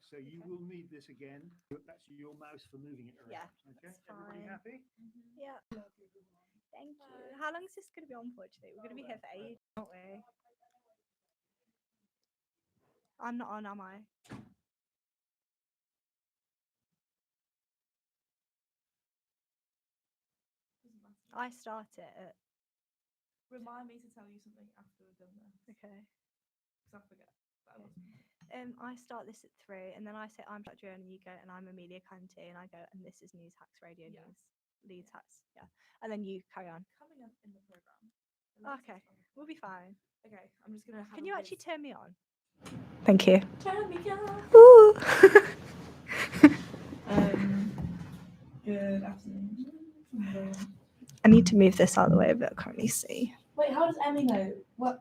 So you will need this again. That's your mouse for moving it around. Yeah, Okay. that's Everybody fine. happy? Yeah. Thank you. How long is this going to be on for today? We're going to be here for ages, aren't we? I'm not on, am I? I start it at... Remind me to tell you something after we've done this. Okay. Because I forget. I start this at 3, and then I say I'm Dr. and you go, and I'm Amelia Canty, and I go, and this is News Hacks Radio News. Leeds Hacks, yeah. And then you carry on. Coming up in the program. Okay, we'll be fine. Okay, I'm just gonna. Can you actually turn me on? Thank you. turn me on? Ooh. Good afternoon. I need to move this out of the way, but I can't really see. Wait, how does Emmy know?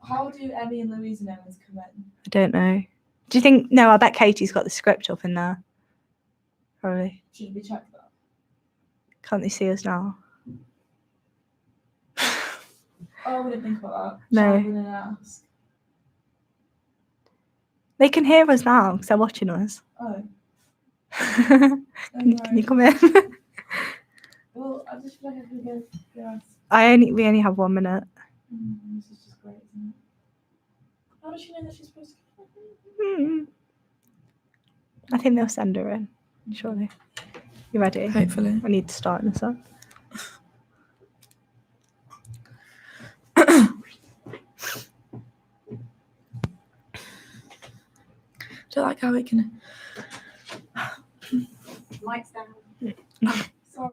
How do Emmy and Louisa know when to come in? I don't know. Do you think? No, I bet Katie's got the script up in there. Probably. Should we check that? Can't they see us now? Oh, we didn't think about that. No. I'm gonna ask. They can hear us now because they're watching us. Oh. Can you come in? Well, I just feel like I can go ask. We only have 1 minute. This is just great, isn't it? How does she know that she's supposed to? I think they'll send her in. Surely. You ready? Hopefully. I need to start this up. Do you like how it can? Lights down. Sorry.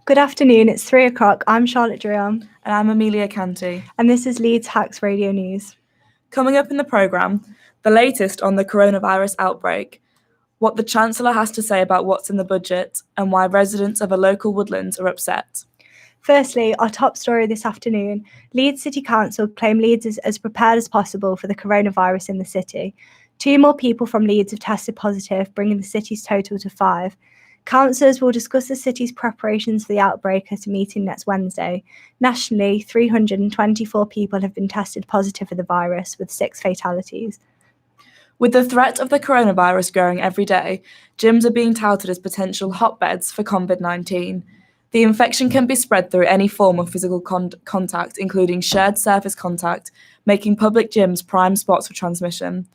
Good afternoon, it's 3 o'clock. I'm Charlotte Drion. And I'm Amelia Canty. And this is Leeds Hacks Radio News. Coming up in the programme, the latest on the coronavirus outbreak, what the Chancellor has to say about what's in the budget, and why residents of a local woodland are upset. Firstly, our top story this afternoon, Leeds City Council claim Leeds is as prepared as possible for the coronavirus in the city. 2 more people from Leeds have tested positive, bringing the city's total to 5. Councillors will discuss the city's preparations for the outbreak at a meeting next Wednesday. Nationally, 324 people have been tested positive for the virus, with 6 fatalities. With the threat of the coronavirus growing every day, gyms are being touted as potential hotbeds for COVID-19. The infection can be spread through any form of physical contact, including shared surface contact, making public gyms prime spots for transmission.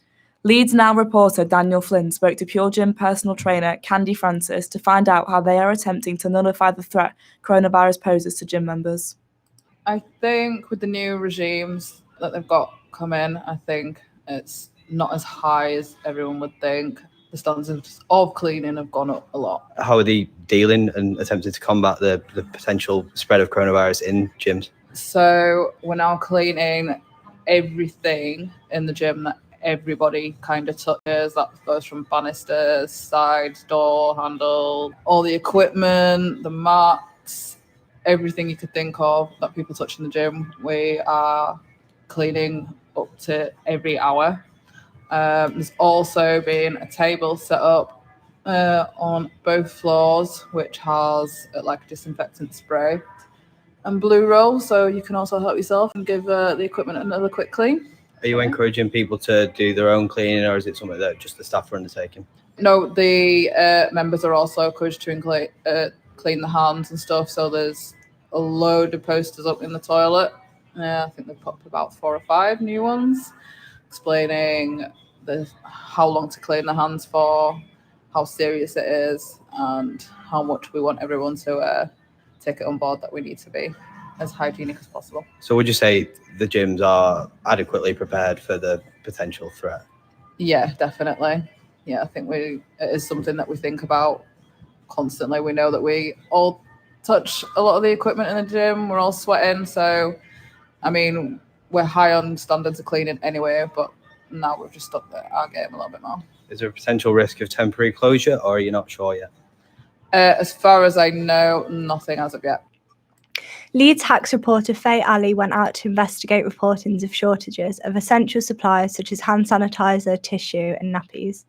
Leeds Now reporter Daniel Flynn spoke to Pure Gym personal trainer Candy Francis to find out how they are attempting to nullify the threat coronavirus poses to gym members. I think with the new regimes that they've got coming, I think it's not as high as everyone would think. The standards of cleaning have gone up a lot. How are they dealing and attempting to combat the potential spread of coronavirus in gyms? So we're now cleaning everything in the gym that everybody kind of touches. That goes from banisters, sides, door handle, all the equipment, the mats, everything you could think of that people touch in the gym. We are cleaning up to every hour. There's also been a table set up on both floors, which has like a disinfectant spray and blue roll, so you can also help yourself and give the equipment another quick clean. Are you encouraging people to do their own cleaning, or is it something that just the staff are undertaking? No, the members are also encouraged to clean the hands and stuff, so there's a load of posters up in the toilet. I think they've put up about 4 or 5 new ones explaining how long to clean the hands for, how serious it is, and how much we want everyone to take it on board that we need to be as hygienic as possible. So would you say the gyms are adequately prepared for the potential threat? Yeah, definitely. Yeah, I think it is something that we think about constantly. We know that we all touch a lot of the equipment in the gym. We're all sweating. So, I mean, we're high on standards of cleaning anyway, but now we've just upped our game a little bit more. Is there a potential risk of temporary closure, or are you not sure yet? As far as I know, nothing as of yet. Leeds Hacks reporter Faye Ali went out to investigate reportings of shortages of essential supplies such as hand sanitizer, tissue, and nappies.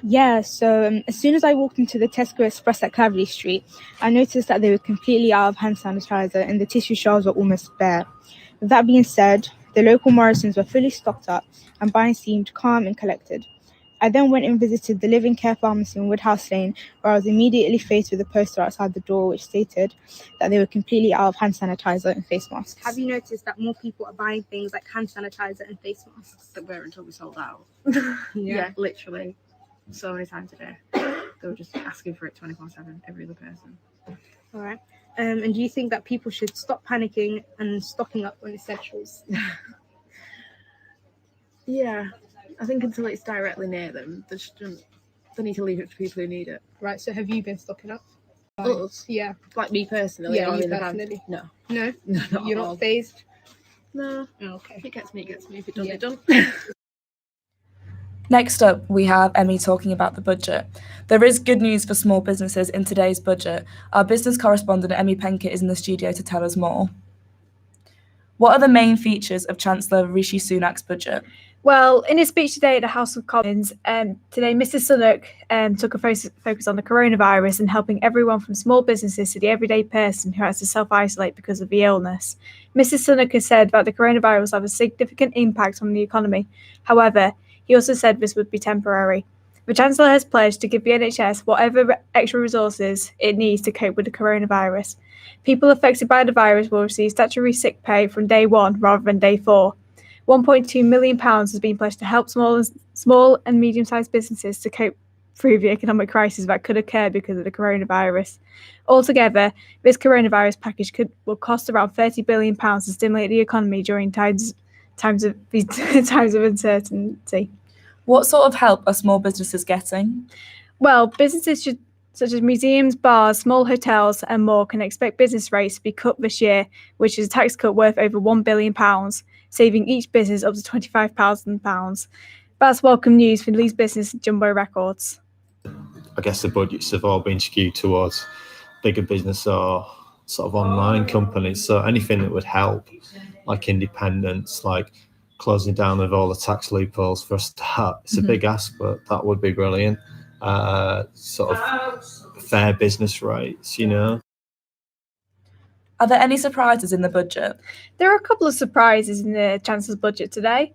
Yeah, so as soon as I walked into the Tesco Express at Clavely Street, I noticed that they were completely out of hand sanitizer and the tissue shelves were almost bare. With that being said, the local Morrisons were fully stocked up and buying seemed calm and collected. I then went and visited the Living Care Pharmacy in Woodhouse Lane, where I was immediately faced with a poster outside the door which stated that they were completely out of hand sanitizer and face masks. Have you noticed that more people are buying things like hand sanitizer and face masks? That were until we sold out. Yeah. Literally. So many times a day. They were just asking for it 24/7, every other person. All right. And do you think that people should stop panicking and stocking up on essentials? Yeah. I think until it's directly near them, they need to leave it to people who need it. Right. So have you been stocking up? Us? Yeah. Like me personally? Yeah, or you in the van? personally. No. No? No, not You're at not all. phased? No. Oh, okay. If it gets me, it gets me. If it doesn't, Yeah. it doesn't. Next up, we have Emmy talking about the budget. There is good news for small businesses in today's budget. Our business correspondent, Emmy Penkett, is in the studio to tell us more. What are the main features of Chancellor Rishi Sunak's budget? Well, in his speech today at the House of Commons, today Mr. Sunak took a focus on the coronavirus and helping everyone from small businesses to the everyday person who has to self-isolate because of the illness. Mr. Sunak has said that the coronavirus will have a significant impact on the economy. However, he also said this would be temporary. The Chancellor has pledged to give the NHS whatever extra resources it needs to cope with the coronavirus. People affected by the virus will receive statutory sick pay from day 1 rather than day 4. £1.2 million has been pledged to help small and medium-sized businesses to cope through the economic crisis that could occur because of the coronavirus. Altogether, this coronavirus package will cost around £30 billion to stimulate the economy during times of uncertainty. What sort of help are small businesses getting? Well, businesses such as museums, bars, small hotels and more can expect business rates to be cut this year, which is a tax cut worth over £1 billion, saving each business up to £25,000. That's welcome news for Leeds business Jumbo Records. I guess the budgets have all been skewed towards bigger business or sort of online companies. So anything that would help, like independents, like closing down of all the tax loopholes for a start. It's a big ask, but that would be brilliant. Sort of fair business rates, you know. Are there any surprises in the budget? There are a couple of surprises in the Chancellor's budget today.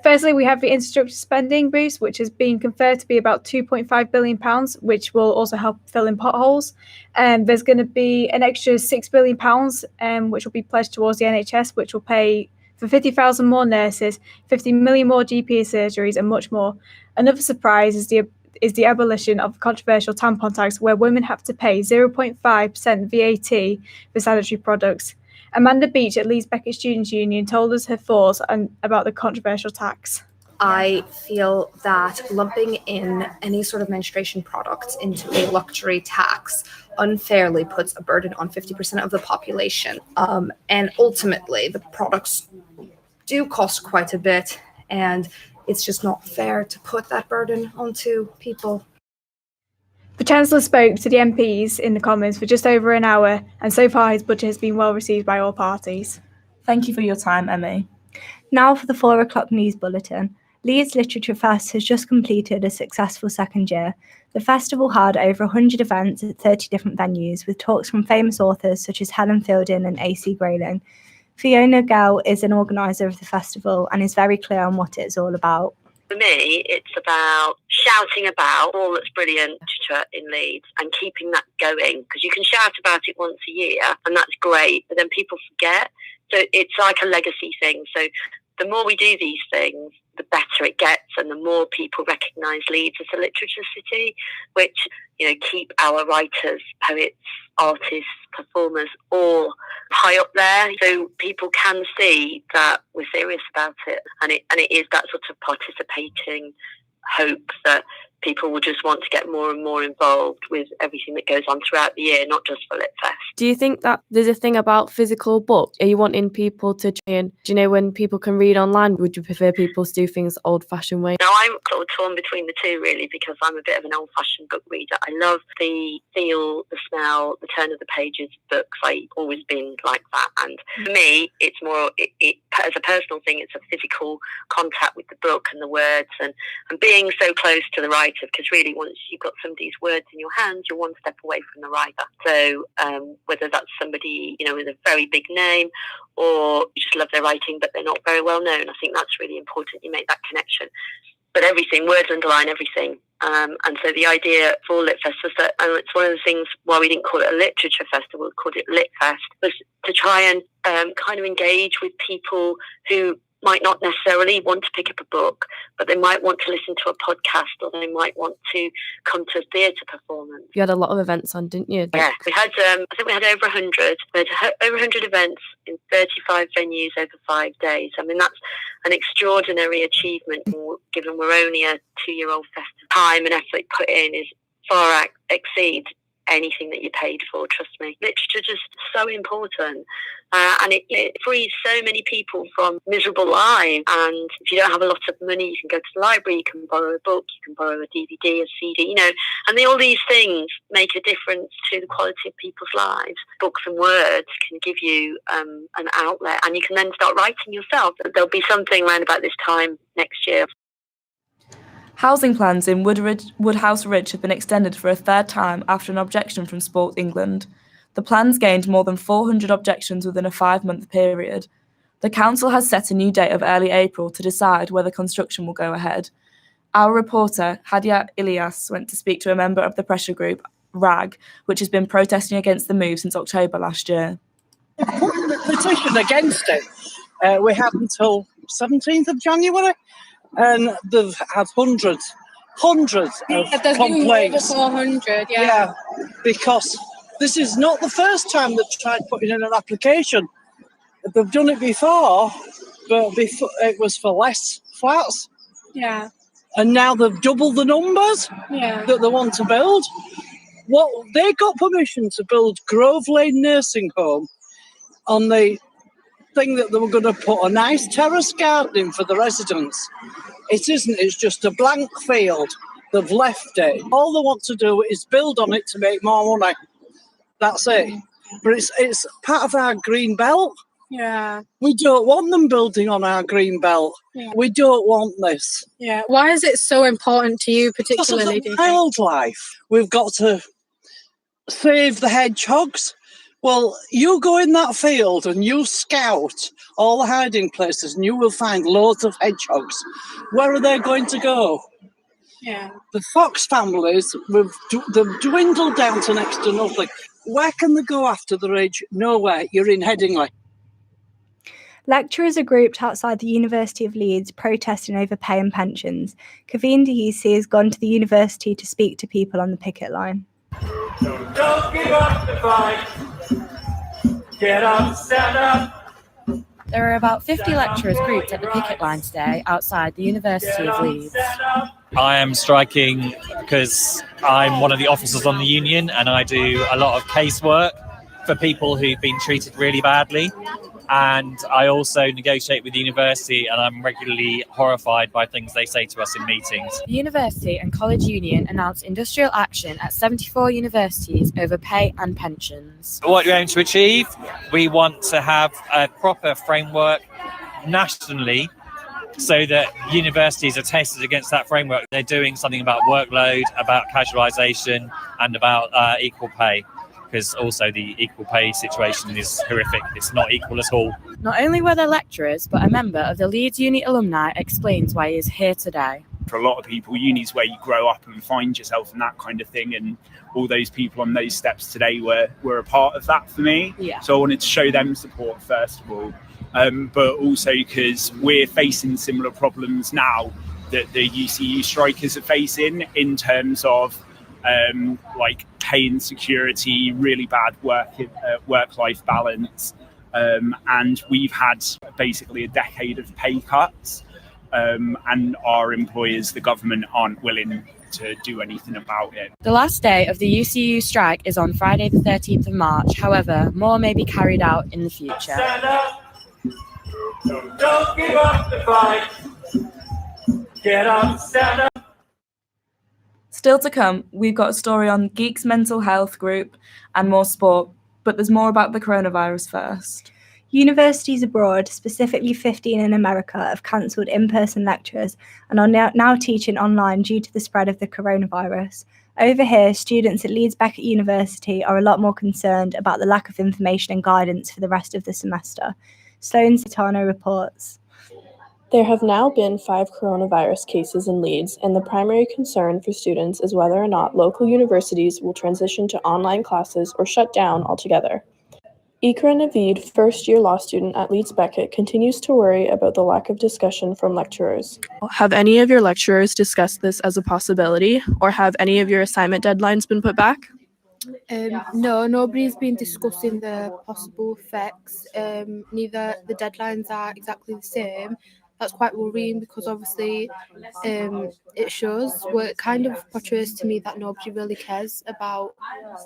Firstly, we have the infrastructure spending boost, which has been conferred to be about £2.5 billion, which will also help fill in potholes. There's going to be an extra £6 billion, which will be pledged towards the NHS, which will pay for 50,000 more nurses, 50 million more GP surgeries, and much more. Another surprise is the abolition of controversial tampon tax, where women have to pay 0.5% VAT for sanitary products. Amanda Beach at Leeds Beckett Students' Union told us her thoughts about the controversial tax. I feel that lumping in any sort of menstruation products into a luxury tax unfairly puts a burden on 50% of the population. And ultimately, the products do cost quite a bit, and it's just not fair to put that burden onto people. The Chancellor spoke to the MPs in the Commons for just over an hour, and so far his budget has been well received by all parties. Thank you for your time, Emmy. Now for the 4 o'clock news bulletin. Leeds Literature Fest has just completed a successful second year. The festival had over 100 events at 30 different venues, with talks from famous authors such as Helen Fielding and A.C. Grayling. Fiona Gell is an organiser of the festival and is very clear on what it is all about. For me, it's about shouting about all that's brilliant literature in Leeds and keeping that going, because you can shout about it once a year and that's great, but then people forget. So it's like a legacy thing. So the more we do these things, the better it gets, and the more people recognise Leeds as a literature city, which, you know, keep our writers, poets, artists, performers all high up there, so people can see that we're serious about it, and it is that sort of participating hope that people will just want to get more and more involved with everything that goes on throughout the year, not just for Litfest. Do you think that there's a thing about physical books? Are you wanting people to try and, do you know, when people can read online, would you prefer people to do things the old-fashioned way? Now, I'm sort of torn between the two, really, because I'm a bit of an old-fashioned book reader. I love the feel, the smell, the turn of the pages of books. I've always been like that. And for me, it's more, as a personal thing, it's a physical contact with the book and the words and being so close to the writer, because really once you've got somebody's words in your hands, you're one step away from the writer. So whether that's somebody, you know, with a very big name, or you just love their writing but they're not very well known, I think that's really important. You make that connection. But everything, words underline everything. And so the idea for Litfest was that, and it's one of the things why we didn't call it a literature festival, we called it Litfest, was to try and kind of engage with people who might not necessarily want to pick up a book, but they might want to listen to a podcast, or they might want to come to a theatre performance. You had a lot of events on, didn't you? Yeah, we had, I think we had over 100. We had over 100 events in 35 venues over 5 days. I mean, that's an extraordinary achievement, given we're only a 2-year-old festival. Time and effort put in is far exceeds anything that you paid for, trust me. Literature just so important. And it frees so many people from miserable lives. And if you don't have a lot of money, you can go to the library, you can borrow a book, you can borrow a DVD, a CD, you know, and all these things make a difference to the quality of people's lives. Books and words can give you an outlet, and you can then start writing yourself. There'll be something around about this time next year. Housing plans in Woodhouse Ridge have been extended for a third time after an objection from Sports England. The plans gained more than 400 objections within a 5-month period. The council has set a new date of early April to decide whether construction will go ahead. Our reporter, Hadia Ilyas, went to speak to a member of the pressure group, RAG, which has been protesting against the move since October last year. The petition against it, we have until 17th of January. And they've had hundreds of complaints. Over 400, yeah, because this is not the first time they've tried putting in an application. They've done it before, but it was for less flats. Yeah. And now they've doubled the numbers that they want to build. They got permission to build Grove Lane Nursing Home on the thing that they were going to put a nice terrace garden in for the residents. It isn't, it's just a blank field. They've left it. All they want to do is build on it to make more money. That's it. But it's part of our green belt. Yeah. We don't want them building on our green belt. Yeah. We don't want this. Yeah. Why is it so important to you particularly? Because of the wildlife. We've got to save the hedgehogs. Well, you go in that field and you scout all the hiding places and you will find loads of hedgehogs. Where are they going to go? Yeah. The fox families, they've dwindled down to next to nothing. Where can they go after the ridge? Nowhere. You're in Headingley. Lecturers are grouped outside the University of Leeds protesting over pay and pensions. Kaveen Dahisi has gone to the university to speak to people on the picket line. Don't give up the fight. Get up, stand up. There are about 50 lecturers grouped at the picket line today outside the University of Leeds. I am striking because I'm one of the officers on the union and I do a lot of casework for people who've been treated really badly. And I also negotiate with the university and I'm regularly horrified by things they say to us in meetings. The University and College Union announced industrial action at 74 universities over pay and pensions. What we aim to achieve, we want to have a proper framework nationally so that universities are tested against that framework. They're doing something about workload, about casualisation and about equal pay. Because also the equal pay situation is horrific. It's not equal at all. Not only were there lecturers, but a member of the Leeds Uni alumni explains why he is here today. For a lot of people, uni's where you grow up and find yourself and that kind of thing. And all those people on those steps today were a part of that for me. Yeah. So I wanted to show them support first of all. But also because we're facing similar problems now that the UCU strikers are facing in terms of like pay insecurity, really bad work-life balance, and we've had basically a decade of pay cuts, and our employers, the government, aren't willing to do anything about it. The last day of the UCU strike is on Friday the 13th of March. However, more may be carried out in the future. Stand up. Don't give up the fight. Get up, stand up. Still to come, we've got a story on Geeks Mental Health Group and more sport, but there's more about the coronavirus first. Universities abroad, specifically 15 in America, have cancelled in-person lectures and are now teaching online due to the spread of the coronavirus. Over here, students at Leeds Beckett University are a lot more concerned about the lack of information and guidance for the rest of the semester. Sloan Citano reports. There have now been 5 coronavirus cases in Leeds, and the primary concern for students is whether or not local universities will transition to online classes or shut down altogether. Ikra Naveed, first-year law student at Leeds Beckett, continues to worry about the lack of discussion from lecturers. Have any of your lecturers discussed this as a possibility, or have any of your assignment deadlines been put back? No, nobody's been discussing the possible effects. Neither the deadlines are exactly the same. That's quite worrying because obviously it shows, well, it kind of portrays to me that nobody really cares about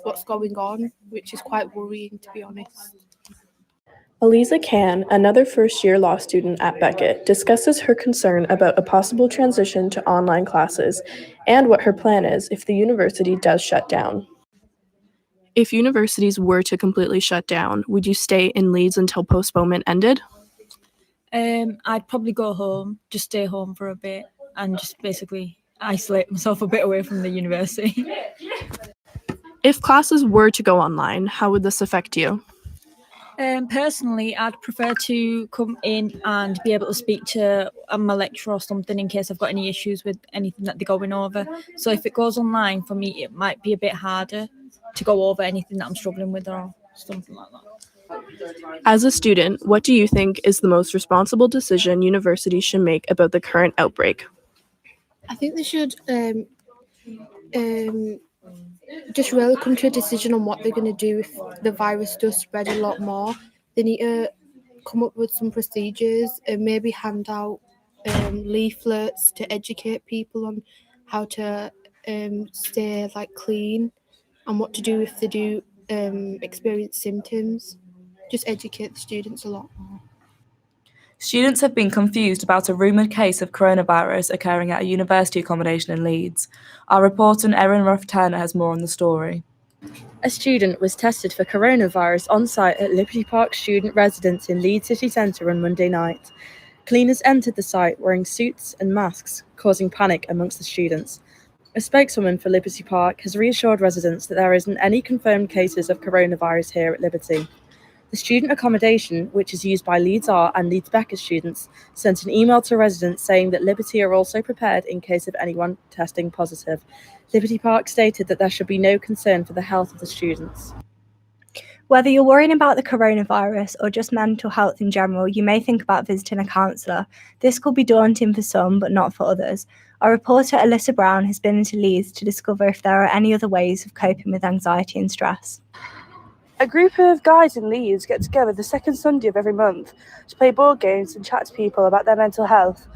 what's going on, which is quite worrying, to be honest. Eliza Can, another first-year law student at Beckett, discusses her concern about a possible transition to online classes and what her plan is if the university does shut down. If universities were to completely shut down, would you stay in Leeds until postponement ended? I'd probably go home, just stay home for a bit and just basically isolate myself a bit away from the university. If classes were to go online, how would this affect you? Personally, I'd prefer to come in and be able to speak to my lecturer or something in case I've got any issues with anything that they're going over. So if it goes online, for me, it might be a bit harder to go over anything that I'm struggling with or something like that. As a student, what do you think is the most responsible decision universities should make about the current outbreak? I think they should just really come to a decision on what they're going to do if the virus does spread a lot more. They need to come up with some procedures and maybe hand out leaflets to educate people on how to stay clean and what to do if they do experience symptoms. Just educate the students a lot more. Students have been confused about a rumoured case of coronavirus occurring at a university accommodation in Leeds. Our reporter Erin Ruff-Turner has more on the story. A student was tested for coronavirus on site at Liberty Park student residence in Leeds city centre on Monday night. Cleaners entered the site wearing suits and masks, causing panic amongst the students. A spokeswoman for Liberty Park has reassured residents that there isn't any confirmed cases of coronavirus here at Liberty. The student accommodation, which is used by Leeds Art and Leeds Beckett students, sent an email to residents saying that Liberty are also prepared in case of anyone testing positive. Liberty Park stated that there should be no concern for the health of the students. Whether you're worrying about the coronavirus or just mental health in general, you may think about visiting a counsellor. This could be daunting for some, but not for others. Our reporter Alyssa Brown has been into Leeds to discover if there are any other ways of coping with anxiety and stress. A group of guys in Leeds get together the second Sunday of every month to play board games and chat to people about their mental health.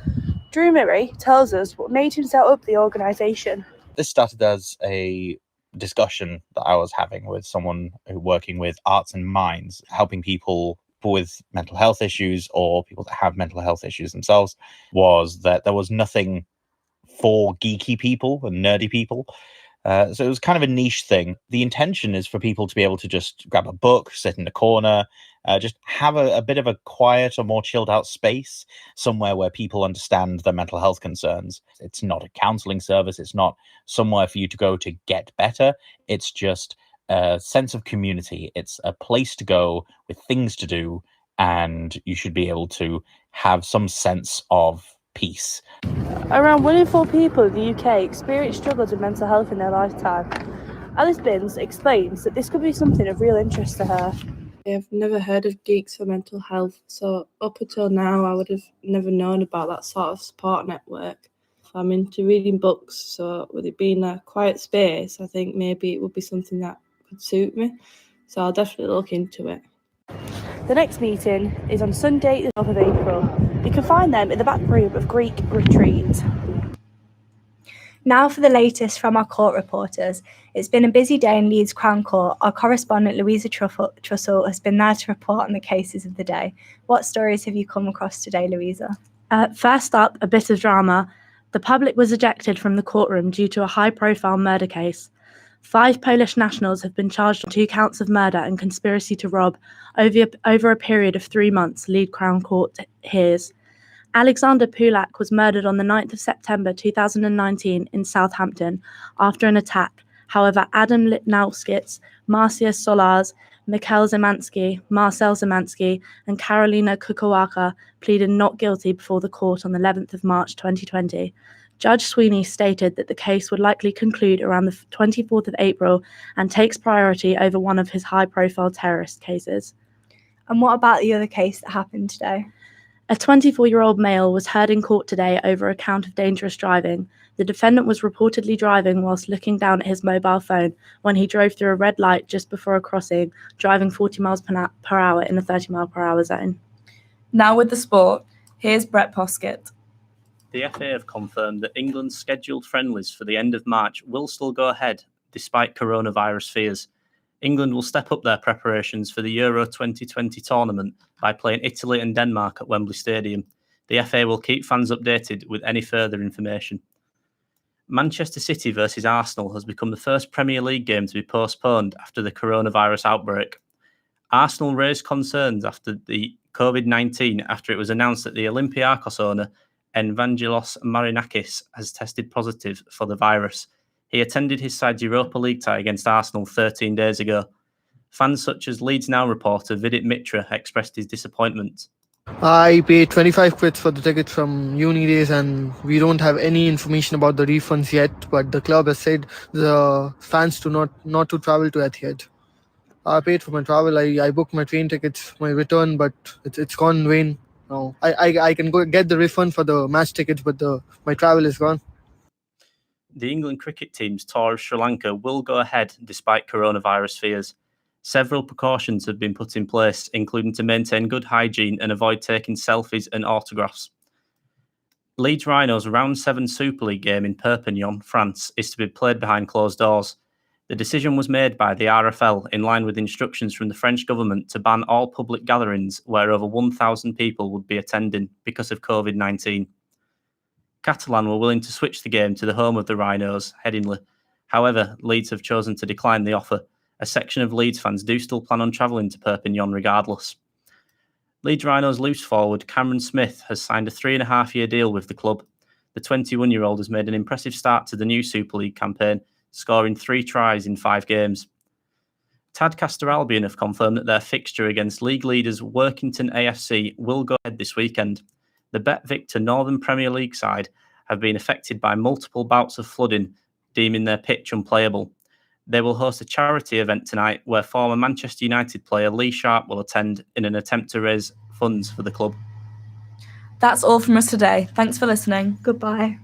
Drew Murray tells us what made him set up the organisation. This started as a discussion that I was having with someone working with arts and minds, helping people with mental health issues or people that have mental health issues themselves, was that there was nothing for geeky people and nerdy people. So it was kind of a niche thing. The intention is for people to be able to just grab a book, sit in a corner, just have a bit of a quiet or more chilled out space, somewhere where people understand their mental health concerns. It's not a counseling service. It's not somewhere for you to go to get better. It's just a sense of community. It's a place to go with things to do, and you should be able to have some sense of peace. Around 1 in 4 people in the UK experience struggles with mental health in their lifetime. Alice Binns explains that this could be something of real interest to her. I've never heard of Geeks for Mental Health, so up until now I would have never known about that sort of support network. I'm into reading books, so with it being a quiet space, I think maybe it would be something that could suit me, so I'll definitely look into it. The next meeting is on Sunday, the 12th of April. You can find them in the back room of Greek Retreat. Now for the latest from our court reporters. It's been a busy day in Leeds Crown Court. Our correspondent Louisa Trussell has been there to report on the cases of the day. What stories have you come across today, Louisa? First up, a bit of drama. The public was ejected from the courtroom due to a high-profile murder case. 5 Polish nationals have been charged on 2 counts of murder and conspiracy to rob over a period of 3 months, Leeds Crown Court hears. Alexander Pulak was murdered on the 9th of September 2019 in Southampton after an attack. However, Adam Lipnauskitz, Marcia Solars, Marcel Zemansky, and Karolina Kukołaka pleaded not guilty before the court on the 11th of March 2020. Judge Sweeney stated that the case would likely conclude around the 24th of April and takes priority over one of his high-profile terrorist cases. And what about the other case that happened today? A 24-year-old male was heard in court today over a count of dangerous driving. The defendant was reportedly driving whilst looking down at his mobile phone when he drove through a red light just before a crossing, driving 40 miles per hour in a 30 mile per hour zone. Now with the sport, here's Brett Poskett. The FA have confirmed that England's scheduled friendlies for the end of March will still go ahead, despite coronavirus fears. England will step up their preparations for the Euro 2020 tournament by playing Italy and Denmark at Wembley Stadium. The FA will keep fans updated with any further information. Manchester City versus Arsenal has become the first Premier League game to be postponed after the coronavirus outbreak. Arsenal raised concerns after the COVID-19 after it was announced that the Olympiacos owner Evangelos Marinakis has tested positive for the virus. He attended his side's Europa League tie against Arsenal 13 days ago. Fans such as Leeds Now reporter Vidit Mitra expressed his disappointment. I paid 25 quid for the tickets from uni days and we don't have any information about the refunds yet, but the club has said the fans to not to travel to Etihad. I paid for my travel, I booked my train tickets, my return, but it's gone in vain. No, I can go get the refund for the match tickets, but my travel is gone. The England cricket team's tour of Sri Lanka will go ahead despite coronavirus fears. Several precautions have been put in place, including to maintain good hygiene and avoid taking selfies and autographs. Leeds Rhinos' Round 7 Super League game in Perpignan, France, is to be played behind closed doors. The decision was made by the RFL in line with instructions from the French government to ban all public gatherings where over 1,000 people would be attending because of COVID-19. Catalan were willing to switch the game to the home of the Rhinos, Headingley. However, Leeds have chosen to decline the offer. A section of Leeds fans do still plan on travelling to Perpignan regardless. Leeds Rhinos loose forward Cameron Smith has signed a 3.5-year deal with the club. The 21-year-old has made an impressive start to the new Super League campaign, scoring 3 tries in 5 games. Tadcaster Albion have confirmed that their fixture against league leaders Workington AFC will go ahead this weekend. The Bet Victor Northern Premier League side have been affected by multiple bouts of flooding, deeming their pitch unplayable. They will host a charity event tonight where former Manchester United player Lee Sharp will attend in an attempt to raise funds for the club. That's all from us today. Thanks for listening. Goodbye.